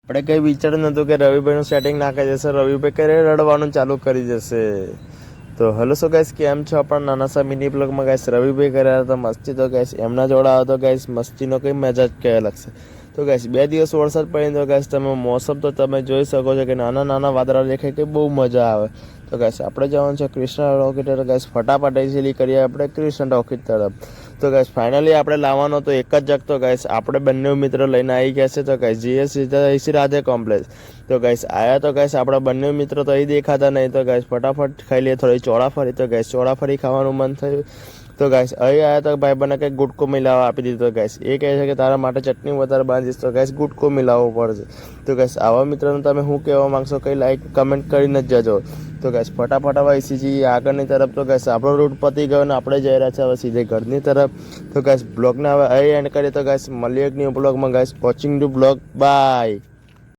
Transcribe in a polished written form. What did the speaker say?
આપણે કંઈ વિચાર્યું નહોતું કે રવિભાઈનું સેટિંગ ના કરી જશે, રવિભાઈ કરે રડવાનું ચાલુ કરી જશે. તો હલો સો ગાઈસ, કેમ છો? આપણા નાના સા મિની બ્લોગમાં ગાઈસ રવિભાઈ કર્યા તો મસ્તી, તો ગાઈસ એમના જોડા આવે તો ગાઈસ મસ્તીનો કંઈ મજા જ કહેવા લાગશે. તો ગાઈસ 2 દિવસ વરસાદ પડીને તો ગાઈસ તમે મોસમ તો તમે જોઈ શકો છો કે નાના નાના વાદળા દેખાય કે બહુ મજા આવે. તો ગાઈસ આપણે જવાનું છે કૃષ્ણ રોકેટ, તો ગાઈસ ફટાફટ ઇઝીલી કરીએ આપણે કૃષ્ણ રોકેટ તરફ. તો ગાઈસ ફાઇનલી આપણે લાવવાનો તો એક જ જગ. તો ગાઈસ આપણે બંને મિત્રો લઈને આવી ગયા છે. તો ગાઈસ જઈએ સીધા એસી રાધે કોમ્પ્લેક્સ. તો ગાઈસ આયા તો ગાઈસ આપણા બંને મિત્રો તો અહીં દેખાતા નહીં. તો ગાઈસ ફટાફટ ખાઈ લઈએ થોડી ચોળાફળી. તો ગાઈસ ચોળાફળી ખાવાનું મન થયું. તો ગાઈસ અહીં આવ્યા તો ભાઈ બને કંઈક ગુટકો મિલાવવા આપી દીધો. ગાઈસ એ કહે છે કે તારા માટે ચટણી વધારે બાંધીશ. તો ગાઈસ ગુટકો મિલાવવો પડશે. તો ગાઈસ આવા મિત્રોને તમે શું કહેવા માંગશો, કંઈ લાઈક કમેન્ટ કરીને જ જજો. તો ગાઈસ ફટાફટ હવે ઈસીજી આગળની તરફ. તો ગાઈસ આપણો રૂટ પતી ગયો ને આપણે જઈ રહ્યા છે હવે સીધે ઘરની તરફ. તો ગાઈસ બ્લોગને હવે અહીં એન્ડ કરીએ. તો ગાઈસ મળીએ એક ન્યૂ બ્લોગમાં. Guys watching to blog, by.